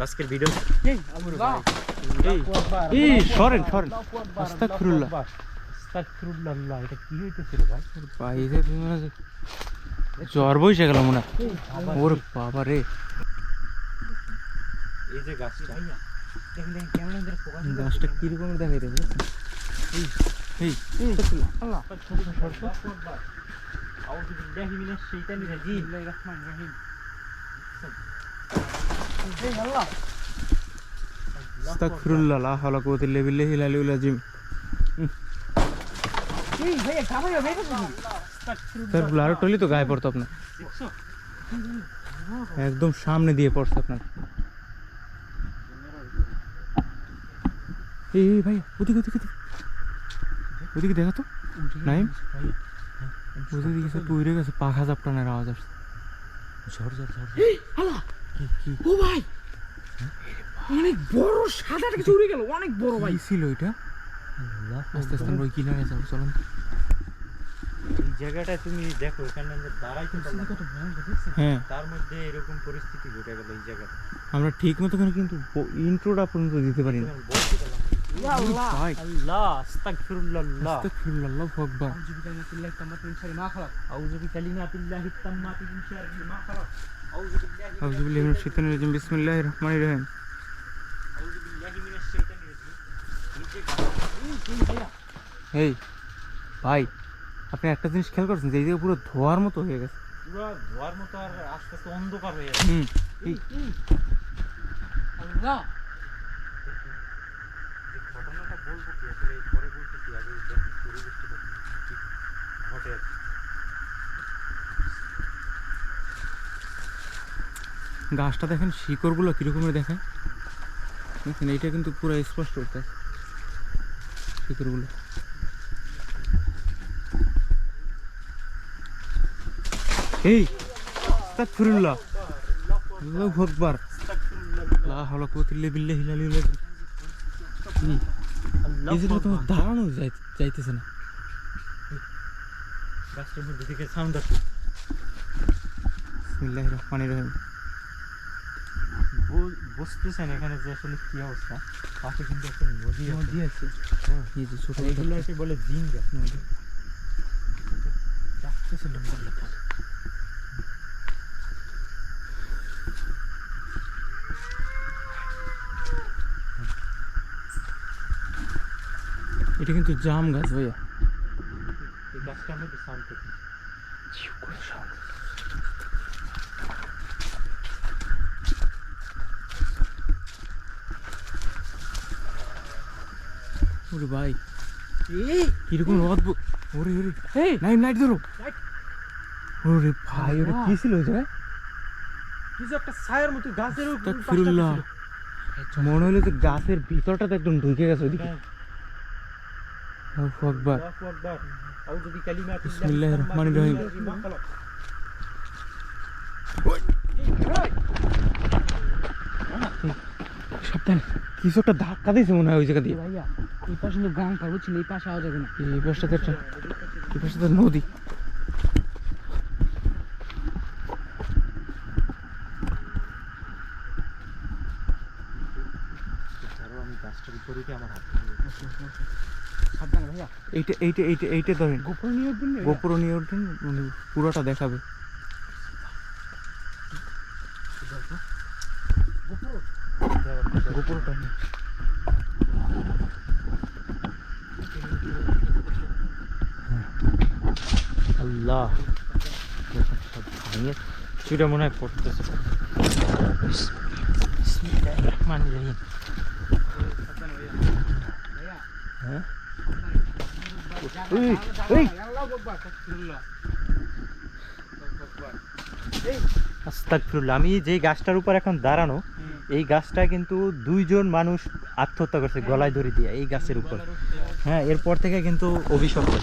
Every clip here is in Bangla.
আজকের ভিডিও এই আল্লাহ এই সরেন সরেন আস্তাগফিরুল্লাহ আস্তাগফিরুল্লাহ এটা কি হইতেছে রে ভাই ভাই এটা জ্বর বসে গেল মনে হয়। ওরে বাবা রে, এই যে গাছটা গাছটা কিরকম দেখাইতে বুঝছেন? এই আল্লাহ আউযু বিল্লাহি মিনাশ শাইতানির রাজিম বিসমিল্লাহির রহমানির রহিম। এই আল্লাহ আস্তাগফিরুল্লাহ লা হাওলা কুওয়াতা ইল্লা বিল্লাহিল আলিয়্যিল আযীম। এই ভাই গামাইয়া বের করুন। তার ব্লার টলি তো গায়ে পড়তো আপনার, একদম সামনে দিয়ে পড়ছে আপনার। এই ভাই ওদিকে ওদিকে ওদিকে দেখা তো নাইম, ওদিকে কিছু পড়ে গেছে, পাখা জাপটানোর আওয়াজ আসছে। ঝড় ঝড় ঝড় এই আল্লাহ কি ও ভাই অনেক বড় সাদা কিছু উড়ে গেল, অনেক বড় ভাই। কি ছিল এটা? আল্লাহ আস্তে আস্তে আমরা ওই কিনারে যাবো, চলুন। এই জায়গাটা তুমি দেখো, এখানে আমরা দাঁড়াইতে পারলাম কত ভয়ঙ্কর দেখছেন? হ্যাঁ, তার মধ্যে এরকম পরিস্থিতি ঘটে গেল এই জায়গাটা আমরা ঠিক মতো করে কিন্তু ইন্ট্রোটা পর্যন্ত দিতে পারি না। বলতে পারলাম ইয়া আল্লাহ ভাই আল্লাহ আস্তাগফিরুল্লাহ আস্তাগফিরুল্লাহ আল্লাহু আকবার। আউযু বিকালিমাতিল্লাহি তাম্মাতি মিন শাররি মা খালাক। আউযু বিকালিমাতিল্লাহি তাম্মাতি মিন শাররি মা খালাক। আউযু বিল্লাহি আউযু বিল্লাহি মিনাশ শাইতানির রাজিম, বিসমিল্লাহির রহমানির রহিম। আউযু বিল্লাহি মিনাশ শাইতানির রাজিম। এই ভাইয়া এই ভাই, আপনি একটা জিনিস খেয়াল করছেন যে এই জায়গা পুরো ধোয়ার মতো হয়ে গেছে? পুরো ধোয়ার মতো আর আস্তে আস্তে অন্ধকার হয়ে যাচ্ছে। হুম, এই আল্লাহ যে ঘটনাটা বলবো কি আসলে পরে বলতেছি, আগে দেখি পরিবেশটা দেখি কি ঘটে আছে। গাছটা দেখেন, শিকড়গুলো কিরকমের দেখায় দেখেন, এইটা কিন্তু পুরো স্পষ্ট হচ্ছে শিকড়গুলো। এই আস্তাগফিরুল্লাহ আল্লাহু আকবার লা হাওলা কুওয়াতা ইল্লা বিল্লাহিল আলিয়্যিল আযীম। এই জায়গাটা তো দাঁড়ানো যাইতেছে না। গাছটার মধ্যে থেকে সাউন্ড আসছে। বিসমিল্লাহির রহমানির রহিম। বুঝতেছেন এখানে যে আসলে কি অবস্থা? পাশে কিন্তু একটা নদী নদী আছে। এই যে ছোট এগুলো এসে বলে জিঙ্গা নদী। ডাকতেছে লম্বা লম্বা। এটা কিন্তু জাম গাছ ভাইয়া। এই গাছটার মধ্যে সাউন্ড করছে। ওরে ভাই এই কিরকম অদ্ভুত। ওরে ওরে এই নাইম, লাইট ধরো। লাইট। ওরে ভাই, ওরে কি ছিল ওই জায়গায়? কিছু একটা ছায়ার মতো গাছের উপর আস্তাগফিরুল্লাহ, মনে হলো যে গাছের ভিতরটা তো একদম ঢুকে গেছে ওইদিকে। আল্লাহু আকবার। আল্লাহু আকবার। আউযু বিকালিমাতিল্লাহি বিসমিল্লাহির রহমানির রহিম। মা খালাক। সাবধান, কিছু একটা ধাক্কা দিয়েছে মনে হয় ওই জায়গা দিয়ে। ভাইয়া এই পাশে কিন্তু গাং পার বুঝছেন, এই পাশে আওয়া যাবে না। এই পাশটাতে একটা, এই পাশটাতে নদী। ধরো আমি গাছটার উপর উঠে আমার হাত সাবধানে ভাইয়া, এইটা এইটা এইটা এইটা ধরেন, গোপন নিয়ে উঠবেন না। গোপুর নিয়ে ওঠেন, পুরোটা দেখাবে। গোপুরটা নিয়ে আল্লাহ সব ভাঙে চুরা মনে হয় পড়তেছে। বিসমিল্লাহির রহমানির রহিম। ভাইয়া হ্যাঁ এই এই আল্লাহু আকবার আস্তাগফিরুল্লাহ। আস্তাগফিরুল্লাহ। আমি যে গাছটার উপর এখন দাঁড়ানো, এই গাছটা কিন্তু দুইজন মানুষ আত্মহত্যা করছে গলায় দড়ি দিয়ে এই গাছের উপর। হ্যাঁ, এরপর থেকে কিন্তু অভিশপ্ত।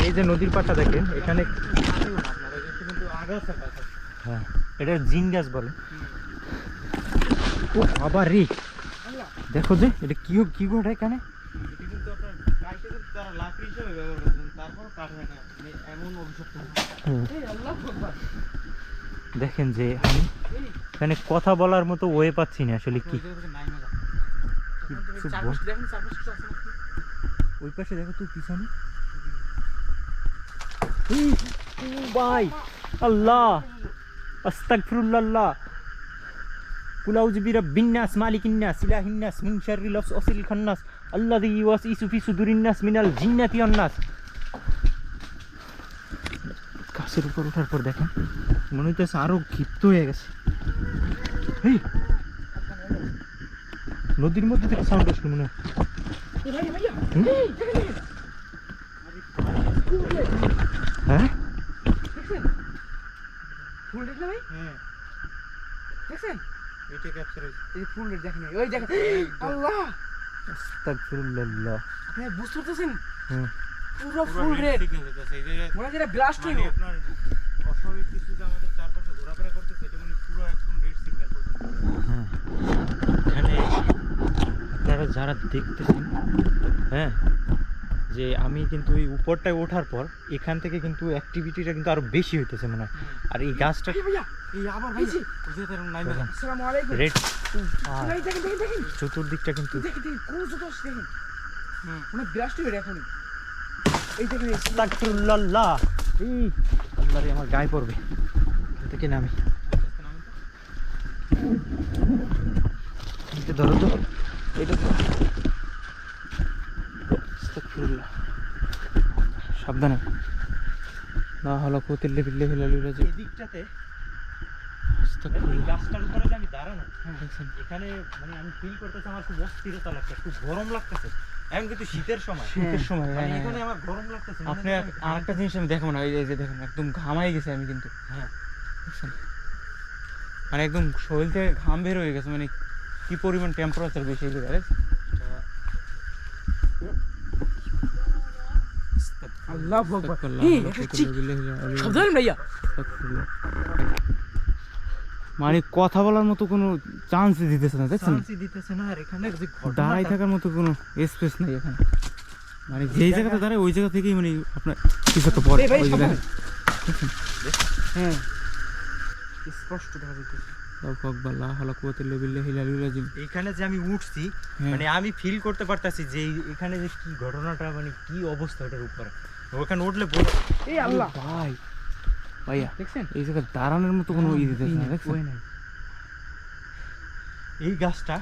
এই যে নদীর পাড়টা দেখেন, এখানে হ্যাঁ এটা জিন গাছ বলে। ও আবার রে, দেখো যে এটা কি কি ঘটে এখানে। এই আল্লাহু আকবার। দেখেন যে আমি এখানে কথা বলার মতো ওয়ে পাচ্ছি না আসলে কি কিছু বল- দেখেন চারপাশে কিছু আছে নাকি? ওই পাশে দেখো তো পিছনে এই, ও ভাই আল্লাহ আস্তাগফিরুল্লাহ কুল আউযু বিরাব্বিন নাস মালিকিন নাস ইলাহিন নাস মিন শাররিল ওয়াসওয়াসিল খান্নাস আল্লাযী ইউওয়াসওয়িসু ফি সুদুরিন নাস মিনাল জিন্নাতি ওয়ান নাস। গাছের উপর ওঠার পর দেখেন মনে হইতেছে আরো ক্ষিপ্ত হয়ে গেছে। এই নদীর মধ্যে থেকে সাউন্ড আসলো মনে হয়। এ ভাই ভাইয়া হুম? এই দেখেন দেখেন হ্যাঁ দেখছেন ফুল রেড না ভাই দেখছেন এটা ক্যাপচার হইছে। এই যে ফুল রেড দেখেন ওই দেখেন আল্লাহ আস্তাগফিরুল্লাহ। আপনি বুঝতে পারতেছেন হুম। পুরো ফুল রেড মনে হয় যেটা ব্লাস্ট হইব আপনার অস্বাভাবিক কিছু যে আমাদের চারপাশে ঘোরাফেরা করতেছে এটা মানে পুরো একদম রেড সিগন্যাল পর্যন্ত। হ্যাঁ এখানে আপনারা যারা দেখতেছেন হ্যাঁ যে আমি কিন্তু এই উপরটায় ওঠার পর এখান থেকে কিন্তু অ্যাক্টিভিটিটা কিন্তু আরো বেশি হইতেছে মনে হয়। আর এই গাছটা ভাই ভাইয়া এই আবার ভাই ওই যে তার নাইমে দেখেন, আসসালামু আলাইকুম রেড ভাই দেখেন দেখেন দেখেন চতুর্দিকটা কিন্তু দেখেন দেখেন কোন যত আসছে দেখেন মানে ব্লাস্ট হইবে এখন এই দেখেন এই আস্তাগফিরুল্লাহ। এই আল্লাহ রে আমার গায়ে পড়বে এখান থেকে নামি এটা ধরো তো এটা তো। আস্তাগফিরুল্লাহ। সাবধানে না হলো কোতিল্লে বিল্লে হিলালুলা যে এদিকটাতে আস্তাগফিরুল্লাহ গাছটার উপরে যে আমি দাঁড়ানো এখানে মানে আমি ফিল করতেছি আমার খুব অস্থিরতা লাগছে খুব গরম লাগতেছে এখন কিন্তু শীতের সময় শীতের সময় মানে হ্যাঁ, এখানে হ্যাঁ। আমার গরম লাগতেছে আপনি আরেকটা জিনিস আমি দেখাবো না এই যে দেখেন একদম ঘামাই গেছে আমি কিন্তু হ্যাঁ বুঝছেন? মানে একদম শরীর থেকে ঘাম বের হয়ে গেছে মানে কি পরিমাণ টেম্পারেচার বেশি হয়ে গেছে আল্লাহ আকবার এই একটা চিক সাবধান ভাইয়া মানে কথা বলার মতো কোনো চান্স দিতেছে না দেখছেন চান্সই দিতেছে না আর এখানে যে দাঁড়াই ঘটনাটা থাকার মতো কোনো স্পেস নেই এখানে মানে যেই জায়গাতে দাঁড়ায় ওই জায়গা থেকেই মানে আপনার কিছু একটা পড়ে এই ভাই ওই সাবধান জায়গায় হ্যাঁ স্পষ্ট দেখা যাচ্ছে আল্লাহু আকবার লা হাওলা কুওয়াতা ইল্লা বিল্লাহিল আলিয়্যিল আযীম। এখানে যে আমি উঠছি হ্যাঁ। মানে আমি ফিল করতে পারতাছি যে এখানে যে কি ঘটনাটা মানে কি অবস্থা ওটার উপরে ওখানে উঠলে এই আল্লাহ ভাই ভাইয়া দেখছেন এই জায়গায় দাঁড়ানোর মতো কোনো ই দিতেছে না দেখছেন ওই নাই এই গাছটা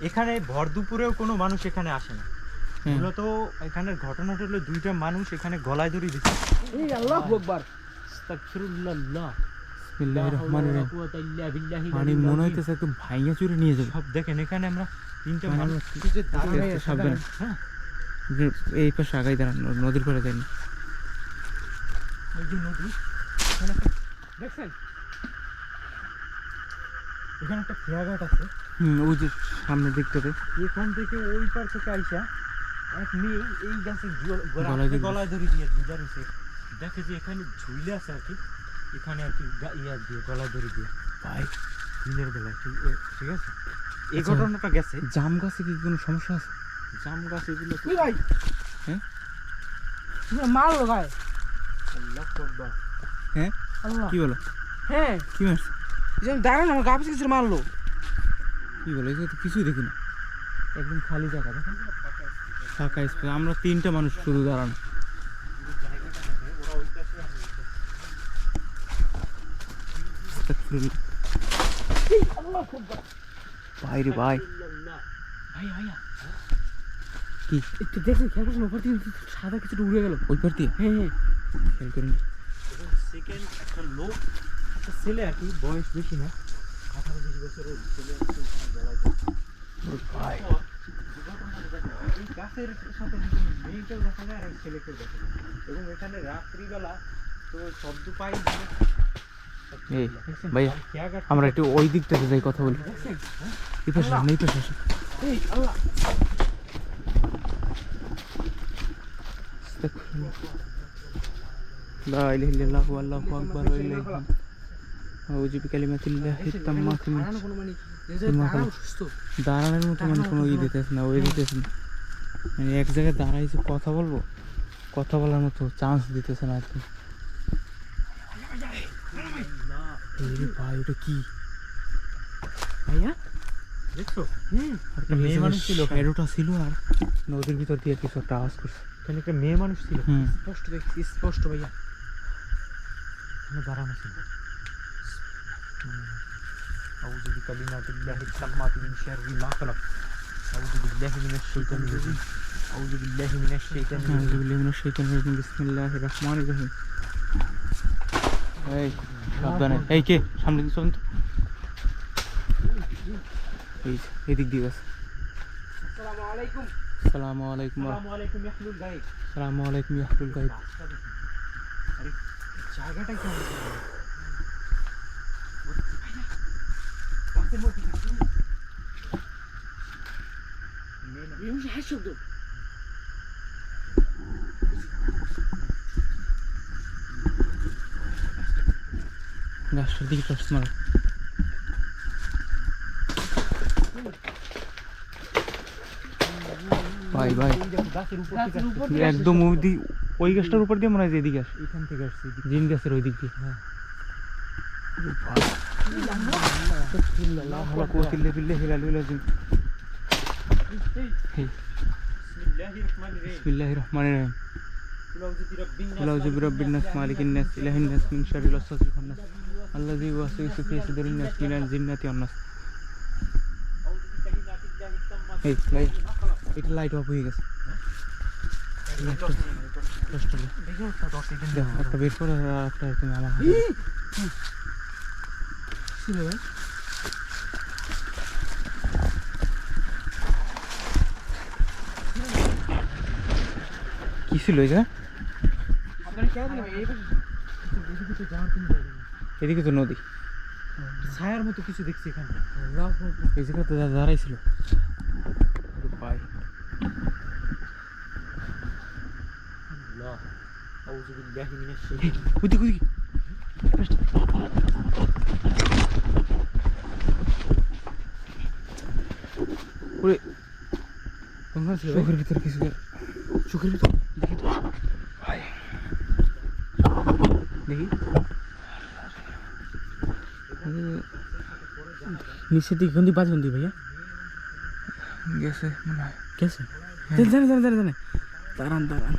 এখানে ভর দুপুরেও কোনো মানুষ এখানে আসে না হ্যাঁ। মূলত এখানের ঘটনাটা হলো দুইটা মানুষ এখানে গলায় দড়ি দিচ্ছে এই আল্লাহু আকবার আস্তাগফিরুল্লাহ বিসমিল্লাহির রহমানির রহিম মানে মনে হইতেছে একদম ভাইয়া চুরে নিয়ে যাবে সব দেখেন এখানে আমরা তিনটা মানে মানুষ তুই যে দাঁড়া আস্তে আস্তে সাবধানে হ্যাঁ যে এই পাশে আগাই দাঁড়ান নদীর পাড়ে যায়নি ওই যে নদী এখানে একটা দেখছেন এখানে একটা খেয়াঘাট আছে ওই যে সামনের দিকটাতে এখান থেকে ওই পার থেকে আইসা এক মেয়ে এই গাছে গলায় দড়ি গলায় দড়ি দিয়ে দুধা রয়েছে দেখে যে এখানে ঝুলে আছে আর কি এখানে আর কি ইয়া দিয়ে গলায় দড়ি দিয়ে ভাই দিনের বেলায় ঠিক ঠিক আছে এই আচ্ছা। ঘটনাটা গেছে জাম গাছে কি কোনো সমস্যা আছে জাম গাছ এগুলো তো এই ভাই হ্যাঁ? তুমি মারলো ভাই আল্লাহ আকবার। হ্যাঁ আল্লাহ কি বলো হ্যাঁ কি মারছে এই যে দাঁড়ান আমার গা পিছু কিছু মারলো কি বলো এই তো কিছুই দেখি না একদম খালি জায়গা দেখেন ফাঁকা স্পেস আমরা তিনটা মানুষ শুধু দাঁড়ানো আস্তাগফিরুল্লাহ। ভাই রে ভাই ভাই ভাইয়া কি একটু দেখছেন খেয়াল করছেন উপর থেকে সাদা কিছু উড়ে গেল ওই পার দিয়ে হ্যাঁ হ্যাঁ খেয়াল করেন এবং সেকেন্ড একটা লোক একটা ছেলে আর কি বয়স বেশি না 18-20 বছরের ছেলে আছে ওখানে গলায় দড়ি। ভাই এই গাছের সাথে কিন্তু মেয়েকেও দেখা যায় আর এই ছেলেকেও দেখা যায় এবং এখানে রাত্রিবেলা তো শব্দ পাই দিলে এই ভাইয়া খেয়াঘাট আমরা একটু ওই দিকটাতে যাই কথা বলি এই পাশে আসেন, এই পাশে আসেন। এই আল্লাহ আস্তাগফিরুল্লাহ। লা ইলাহা ইল্লাল্লাহু আল্লাহু আকবার ওয়া ইলাইহি হামদ। আউযু বিকালিমাতিল্লাহি তাম্মাতি মিন দাঁড়ানো কোনো মানে দাঁড়াও, সুস্থ দাঁড়ানোর মতো মানে কোনো ই দিতেছে না ওই দিতেছে না মানে এক জায়গায় দাঁড়াইছে কথা বলবো কথা বলার মতো চান্স দিতেছে না আর কি এই ভাই ওটা কি ভাইয়া দেখছো একটা মেয়ে মানুষ ছিল ওখানে। শ্যাডোটা ছিল আর নদীর ভিতর দিয়ে কিছু একটা আওয়াজ করছে এখানে একটা মেয়ে মানুষ ছিল স্পষ্ট দেখছি স্পষ্ট ভাইয়া এখানে দাঁড়ানো ছিল أعوذ بكلمات الله التامات من شر ما خلق أعوذ بالله من الشيطان الرجيم أعوذ بالله من الشيطان الرجيم আউযু বিল্লাহি মিনাশ শাইতানির রাজিম বিসমিল্লাহির রহমানির রহিম এই সাবধানে এই কে সামনে দিকে চলুন তো এই যে, এদিক দিয়ে গেছে আসসালামু আলাইকুম আসসালামু আলাইকুম السلام عليكم يا أهل الغيب আসসালামু আলাইকুম ইয়া আহলুল গায়ব আরে জায়গাটা কেমন গাছের মধ্যে কিছু এই হাই শব্দ গাছটার দিকে টর্চ মারো ভাই ভাই গাছের উপর থেকে গাছের উপর আসছে। একদম ওই গাছটার উপর দিয়ে মনে হয় যে এদিকে আসে এখান থেকে আসছে এদিকে। জিন গাছের ওই দিক দিয়ে হ্যাঁ বিসমিল্লাহির রহমানির রহিম قل أعوذ برب الناس কুল আউযু বিরাব্বিন নাস মালিকিন নাস ইলাহিন নাস মিন শাররিল ওয়াসওয়াসিল খান্নাস আল্লাযী ইউওয়াসওয়িসু ফি সুদুরিন নাস মিনাল জিন্নাতি ওয়ান নাস أعوذ بكلمات الله التامات এই ভাই এটা লাইট অফ হয়ে গেছে টর্চটা দেখো একটা দশ সেকেন্ড দেখো একটা বের করে আর একটা তুমি আমার হাতে দাও। ছিল ভাই কি ছিল এই যে আপনারা কেন দিলেন ভাই এই পাশে বেশি কিছু যাওয়ার কোনো জায়গা নেই এদিকে তো নদী ছায়ার মতো কিছু দেখছি এখানে এই জায়গায় তো দাঁড়াইছিল ভাই আল্লাহ আউযু বিল্লাহি মিনাশ শাইতানির ওদিকে ওদিকে ওরে কোনখানে ছিল চোখের ভিতরে কিছু চোখের ভিতর দেখি তো ভাই দেখি নিচের দিকে কোন দিকে বাজ কোন দিকে ভাইয়া গেছে মনে হয় গেছে জানে জানে জানে জানে দাঁড়ান দাঁড়ান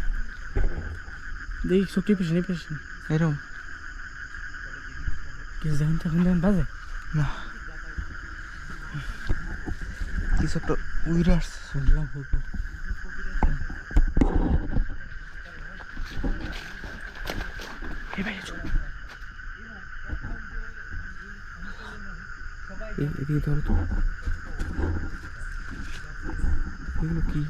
দেখি চোখটি পেছনে পেছনে এরকম কিছু দেখেন তো এখন দেখেন বাজে না কিছু একটা উইরা আসছে শুনলাম বলবো এদিকে ধরো তো এগুলো কি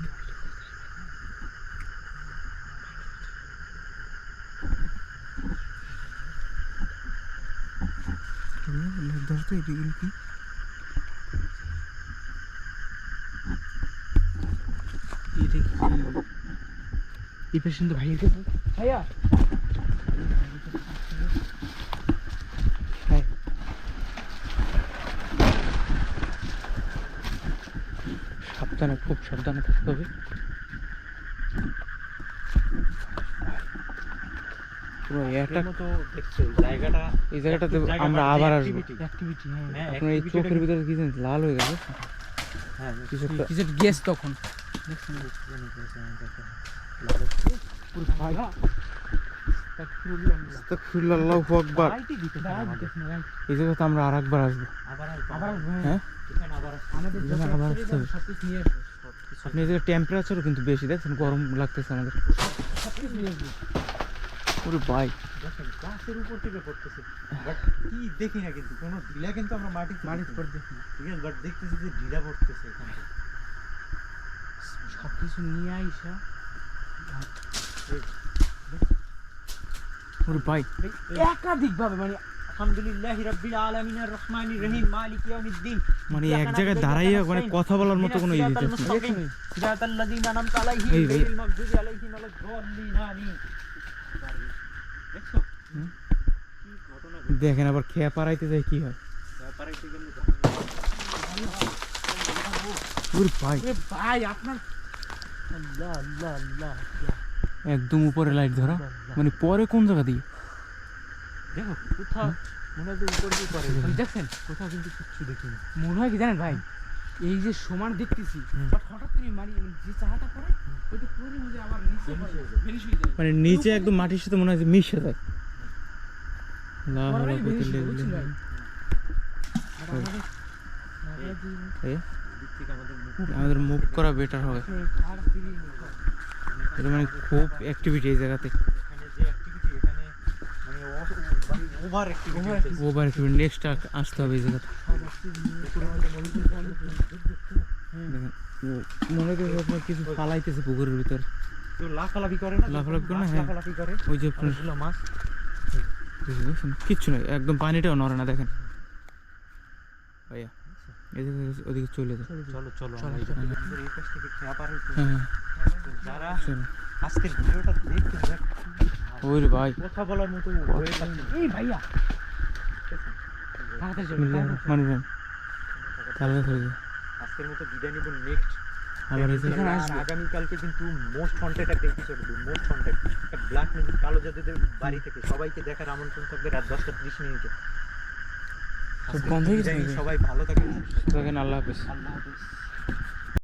ধরো তো এগুলো কি এটা কি এই পেশেন্ট তো ভাইয়ের কাছে ভাইয়া হ্যাঁ সাবধানে খুব সাবধানে থাকতে হবে পুরো এটা এর মতো দেখছো জায়গাটা এই জায়গাটাতে জায়গা আমরা বাড়ছে, আবার আসবো activity। অ্যাক্টিভিটি হ্যাঁ হ্যাঁ, আপনার এই activity টা চোখের ভিতরে কি জানেন লাল হয়ে গেছে হ্যাঁ কিছু একটা কিছু গ্যাস তখন ভাই আস্তাগফিরুল্লাহু আকবার লাইটই দিতে হবে আমাদের। এই জায়গাতে আমরা আরেকবার আসবো আবার আবার হ্যাঁ এখানে আবার আসতে আমাদের এখানে আবার আসতে হবে। সবকিছু নিয়ে আসবো আপনি এই জায়গায় টেম্পারেচারও কিন্তু বেশি দেখছেন গরম লাগতেছে আমাদের সবকিছু নিয়ে আসবো ওরে ভাই দেখেন গাছের উপর থেকে পড়তেছে বাট কি দেখি না কিন্তু কোনো ঢিলা কিন্তু আমরা মাটির উপর দেখি না ঠিক আছে বাট দেখতেছি যে ঢিলা পড়তেছে এখানে সবকিছু নিয়ে আইসা ওরে ভাই একাধিক ভাবে মানে আলহামদুলিল্লাহ রাব্বিল আলামিন আর রহমানির রহিম মালিক ইয়াউমিদ্দিন মানে এক জায়গায় দাঁড়াইয়া মানে কথা বলার মতো কোনো ইয়ে দিতেছে না। সিরাতাল্লাযীনা আনআমতা আলাইহিম এই, এই। গায়রিল মাগদুবি আলাইহিম ওয়ালাদ-দাল্লিন আমিন দেখছো হুম। কি ঘটনা দেখেন আবার খেয়া পারাইতে যায় কি হয় ব্যাপারে গেলে ওরে ভাই এ ভাই আপনার আল্লাহ আল্লাহ আল্লাহ একদম উপরে লাইট ধরা মানে পরে কোন জায়গা দিয়ে দেখো কোথাও মনে হয় যে উপরে উপরে দেখছেন কোথাও কিন্তু কিচ্ছু দেখিনি। মনে হয় কি জানেন ভাই, এই যে সমান দেখতেছি but হঠাৎ করে মানে যে চাহাটা পড়ে ওইটা পরে মধ্যে আবার নিচে ভেনিশ হয়ে যায়। মানে নিচে একদম মাটির সাথে মনে হয় যে মিশে যায়। লা পরে হাওলা ভেনিশ কুওয়াতা হয়ে ইল্লা বুঝছেন ভাই। বিল্লাহ। আর আমাদের এই দিক থেকে আমাদের মুখ আমাদের মুভ করা বেটার হবে। পাহাড় থেকে এটা মানে খুব অ্যাক্টিভিটি এই জায়গাতে, এখানে যে অ্যাক্টিভিটি এখানে মানে over activity over activity. Next আসতে হবে এই জায়গাতে। দেখেন, মনে হয় আপনার কিছু পালাইতেছে পুকুরের ভিতর। তো লাফালাফি করে না, লাফালাফি করে না, মাছ হ্যাঁ। লাফালাফি করে ওই যে আপনার অনেকগুলো মাছ। দেখছেন কিচ্ছু নেই, একদম পানিটাও নড়ে না। দেখেন ভাইয়া এদিকে ওদিকে চলে যায়। চলো চলো চলো, আমরা এই চলো। আমাদের এই পাশ থেকে খেয়া পার হইতে হ্যাঁ হ্যাঁ, যারা চলো। আজকের ভিডিওটা দেখতে দেখ ওই রে ভাই, কথা বলার মতো হয়ে যাচ্ছে না। এই ভাইয়া তাড়াতাড়ি চলো, বিসমিল্লাহির তাড়াতাড়ি। রহমানির রহিম। তাহলে করে দিই। আজকের মতো বিদায় নিব। নেক্সট আবার এই যে এখানে আসবে। আগামীকালকে কিন্তু মোস্ট ওয়ান্টেড একটা এপিসোড হবে। মোস্ট ওয়ান্টেড একটা ব্ল্যাক ম্যাজিক কালো জাদুদের বাড়ি থেকে সবাইকে দেখার আমন্ত্রণ থাকবে রাত 10:30 তো বন্ধ হয়ে গেছে বিদায় নিই, নাকি? সবাই ভালো থাকবেন। দেখেন, আল্লাহ হাফেজ। আল্লাহ হাফেজ।